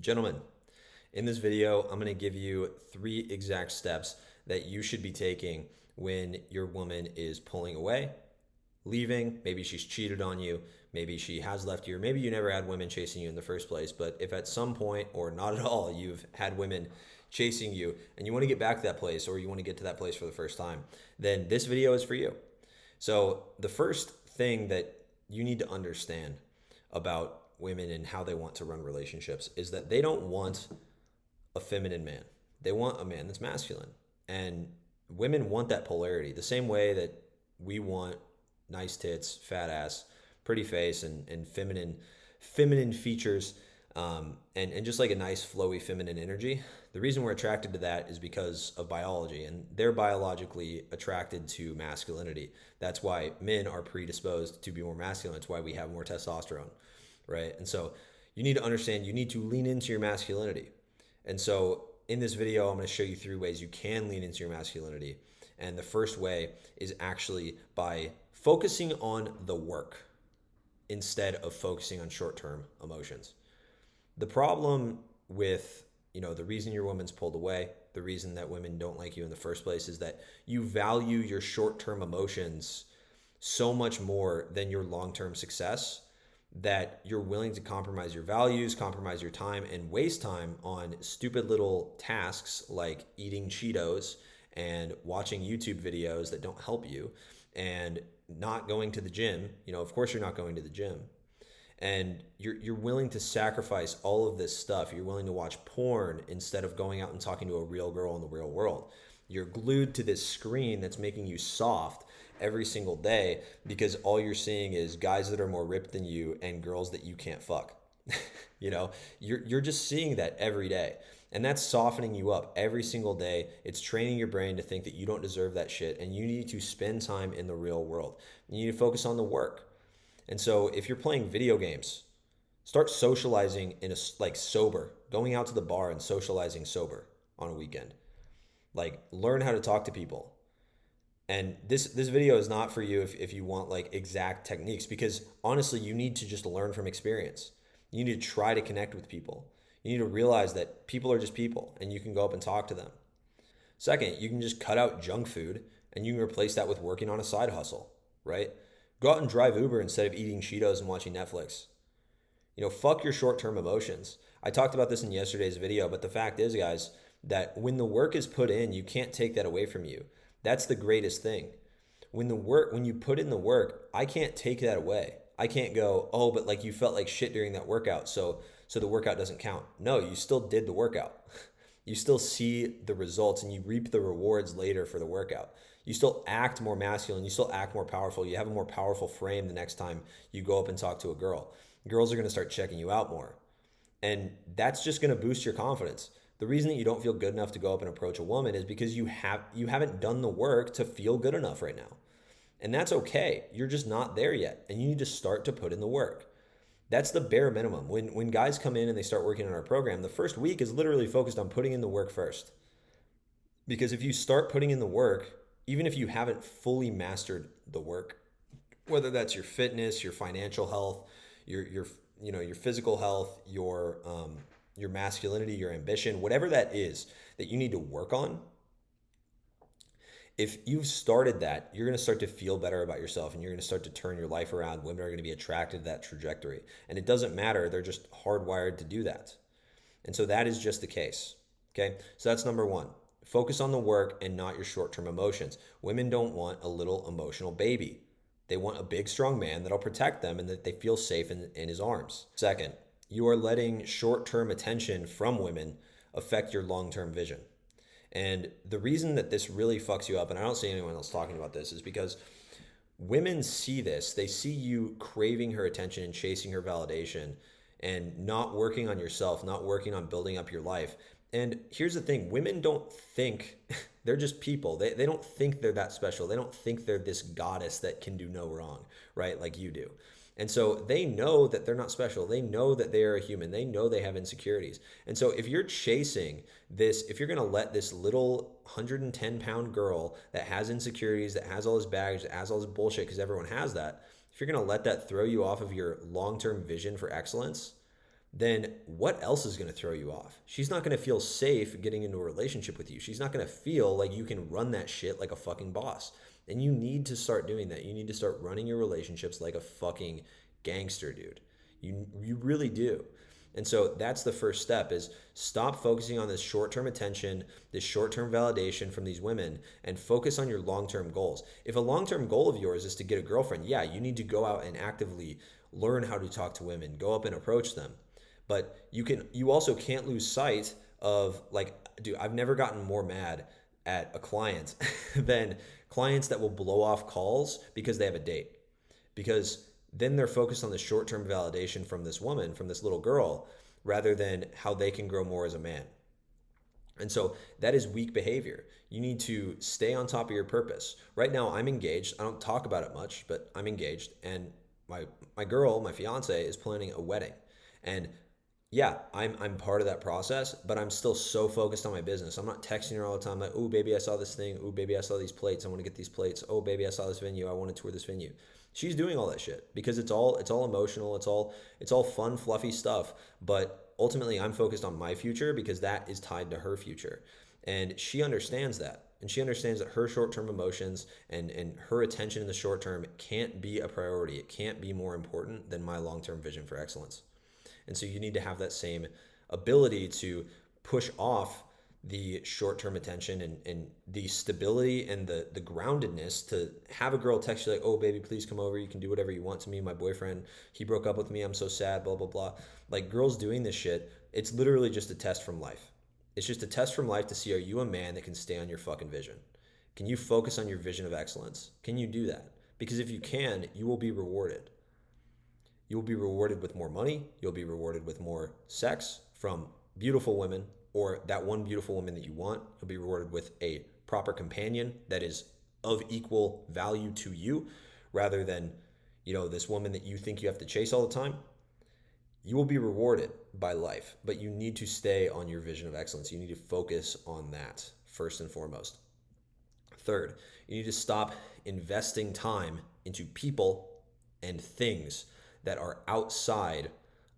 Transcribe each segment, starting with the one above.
Gentlemen, in this video, I'm going to give you 3 exact steps that you should be taking when your woman is pulling away, leaving. Maybe she's cheated on you. Maybe she has left you, or maybe you never had women chasing you in the first place. But if at some point or not at all you've had women chasing you and you want to get back to that place, or you want to get to that place for the first time, then this video is for you. So the first thing that you need to understand about women and how they want to run relationships is that they don't want a feminine man. They want a man that's masculine. And women want that polarity the same way that we want nice tits, fat ass, pretty face, and feminine features, and just like a nice flowy feminine energy. The reason we're attracted to that is because of biology, and they're biologically attracted to masculinity. That's why men are predisposed to be more masculine. That's why we have more testosterone, right? And so you need to understand, you need to lean into your masculinity. And so in this video, I'm going to show you 3 ways you can lean into your masculinity. And the first way is actually by focusing on the work instead of focusing on short-term emotions. The problem with, the reason your woman's pulled away, the reason that women don't like you in the first place is that you value your short-term emotions so much more than your long-term success, that you're willing to compromise your values, compromise your time, and waste time on stupid little tasks like eating Cheetos and watching YouTube videos that don't help you, and not going to the gym. Of course you're not going to the gym. And you're willing to sacrifice all of this stuff. You're willing to watch porn instead of going out and talking to a real girl in the real world. You're glued to this screen that's making you soft every single day because all you're seeing is guys that are more ripped than you and girls that you can't fuck. You're just seeing that every day. And that's softening you up every single day. It's training your brain to think that you don't deserve that shit, and you need to spend time in the real world. You need to focus on the work. And so if you're playing video games, start socializing sober, going out to the bar and socializing sober on a weekend. Learn how to talk to people. And this video is not for you if you want exact techniques, because honestly, you need to just learn from experience. You need to try to connect with people. You need to realize that people are just people, and you can go up and talk to them. Second, you can just cut out junk food and you can replace that with working on a side hustle, right? Go out and drive Uber instead of eating Cheetos and watching Netflix. Fuck your short-term emotions. I talked about this in yesterday's video, but the fact is, guys, that when the work is put in, you can't take that away from you. That's the greatest thing. When you put in the work, I can't take that away. I can't go, oh, but you felt like shit during that workout, so the workout doesn't count. No, you still did the workout. You still see the results and you reap the rewards later for the workout. You still act more masculine. You still act more powerful. You have a more powerful frame the next time you go up and talk to a girl. Girls are going to start checking you out more. And that's just going to boost your confidence. The reason that you don't feel good enough to go up and approach a woman is because you haven't done the work to feel good enough right now. And that's okay. You're just not there yet. And you need to start to put in the work. That's the bare minimum. When guys come in and they start working on our program, the first week is literally focused on putting in the work first. Because if you start putting in the work, even if you haven't fully mastered the work, whether that's your fitness, your financial health, your physical health, your masculinity, your ambition, whatever that is that you need to work on, if you've started that, you're going to start to feel better about yourself, and you're going to start to turn your life around. Women are going to be attracted to that trajectory. And it doesn't matter. They're just hardwired to do that. And so that is just the case. Okay. So that's number 1. Focus on the work and not your short-term emotions. Women don't want a little emotional baby. They want a big, strong man that'll protect them and that they feel safe in his arms. Second, you are letting short-term attention from women affect your long-term vision. And the reason that this really fucks you up, and I don't see anyone else talking about this, is because women see this. They see you craving her attention and chasing her validation and not working on yourself, not working on building up your life. And here's the thing, women don't think, they're just people. They don't think they're that special. They don't think they're this goddess that can do no wrong, right? Like you do. And so they know that they're not special. They know that they are a human. They know they have insecurities. And so if you're chasing this, if you're going to let this little 110-pound girl that has insecurities, that has all this baggage, that has all this bullshit, because everyone has that, if you're going to let that throw you off of your long-term vision for excellence, then what else is going to throw you off? She's not going to feel safe getting into a relationship with you. She's not going to feel like you can run that shit like a fucking boss. And you need to start doing that. You need to start running your relationships like a fucking gangster, dude. You really do. And so that's the first step, is stop focusing on this short-term attention, this short-term validation from these women, and focus on your long-term goals. If a long-term goal of yours is to get a girlfriend, yeah, you need to go out and actively learn how to talk to women, go up and approach them. But you also can't lose sight of, like, dude, I've never gotten more mad at a client than clients that will blow off calls because they have a date. Because then they're focused on the short-term validation from this woman, from this little girl, rather than how they can grow more as a man. And so that is weak behavior. You need to stay on top of your purpose. Right now, I'm engaged. I don't talk about it much, but I'm engaged. And my girl, my fiance, is planning a wedding. And yeah, I'm part of that process, but I'm still so focused on my business. I'm not texting her all the time like, "Oh, baby, I saw this thing. Oh, baby, I saw these plates. I want to get these plates. Oh, baby, I saw this venue. I want to tour this venue." She's doing all that shit because it's all emotional. It's all fun, fluffy stuff. But ultimately, I'm focused on my future because that is tied to her future, and she understands that. And she understands that her short-term emotions and her attention in the short term can't be a priority. It can't be more important than my long-term vision for excellence. And so you need to have that same ability to push off the short-term attention and the stability and the groundedness to have a girl text you like, "Oh, baby, please come over. You can do whatever you want to me. My boyfriend, he broke up with me. I'm so sad, blah, blah, blah." Like, girls doing this shit, it's literally just a test from life. It's just a test from life to see, are you a man that can stay on your fucking vision? Can you focus on your vision of excellence? Can you do that? Because if you can, you will be rewarded. You will be rewarded with more money. You'll be rewarded with more sex from beautiful women, or that one beautiful woman that you want. You'll be rewarded with a proper companion that is of equal value to you, rather than, this woman that you think you have to chase all the time. You will be rewarded by life, but you need to stay on your vision of excellence. You need to focus on that first and foremost. Third, you need to stop investing time into people and things that are outside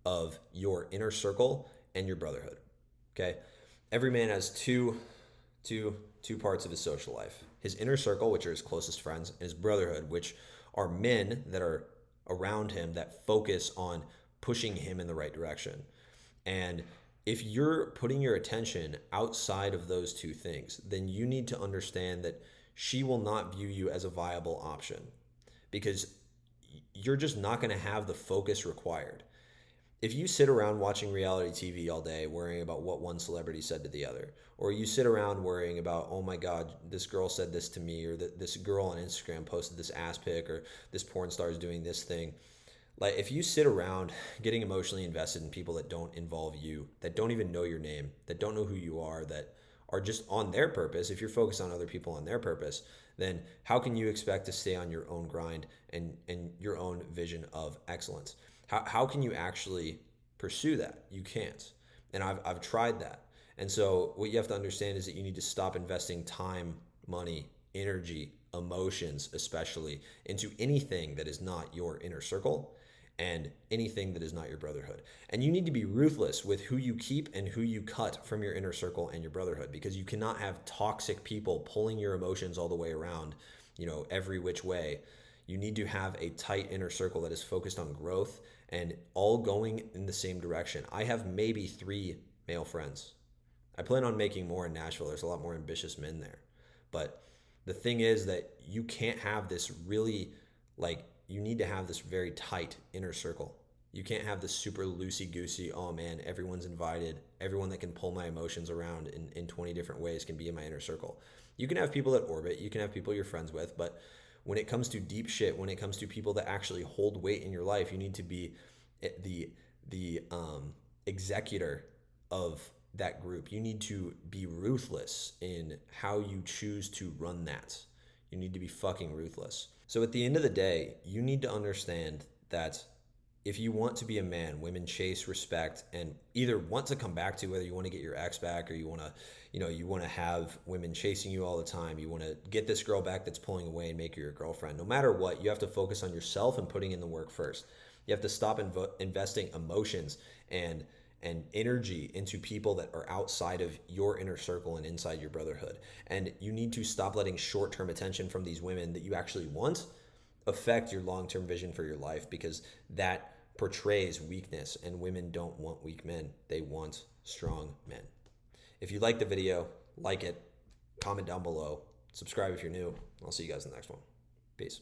of your inner circle and your brotherhood. Okay? Every man has two parts of his social life. His inner circle, which are his closest friends, and his brotherhood, which are men that are around him that focus on pushing him in the right direction. And if you're putting your attention outside of those two things, then you need to understand that she will not view you as a viable option, because you're just not going to have the focus required. If you sit around watching reality TV all day worrying about what one celebrity said to the other, or you sit around worrying about, "Oh my God, this girl said this to me," or this girl on Instagram posted this ass pic, or this porn star is doing this thing. Like, if you sit around getting emotionally invested in people that don't involve you, that don't even know your name, that don't know who you are, that are just on their purpose, if you're focused on other people on their purpose, then how can you expect to stay on your own grind and your own vision of excellence? How can you actually pursue that? You can't. And I've tried that. And so what you have to understand is that you need to stop investing time, money, energy, emotions, especially, into anything that is not your inner circle and anything that is not your brotherhood. And you need to be ruthless with who you keep and who you cut from your inner circle and your brotherhood, because you cannot have toxic people pulling your emotions all the way around, every which way. You need to have a tight inner circle that is focused on growth and all going in the same direction. I have maybe 3 male friends. I plan on making more in Nashville. There's a lot more ambitious men there. But the thing is that you can't have this really, you need to have this very tight inner circle. You can't have this super loosey-goosey, "Oh man, everyone's invited. Everyone that can pull my emotions around in 20 different ways can be in my inner circle." You can have people that orbit. You can have people you're friends with. But when it comes to deep shit, when it comes to people that actually hold weight in your life, you need to be the executor of that group. You need to be ruthless in how you choose to run that. You need to be fucking ruthless. So at the end of the day, you need to understand that if you want to be a man, women chase respect and either want to come back to, whether you want to get your ex back or you want to have women chasing you all the time. You want to get this girl back that's pulling away and make her your girlfriend. No matter what, you have to focus on yourself and putting in the work first. You have to stop investing emotions and energy into people that are outside of your inner circle and inside your brotherhood. And you need to stop letting short-term attention from these women that you actually want affect your long-term vision for your life, because that portrays weakness, and women don't want weak men. They want strong men. If you like the video, like it, comment down below, subscribe if you're new. I'll see you guys in the next one. Peace.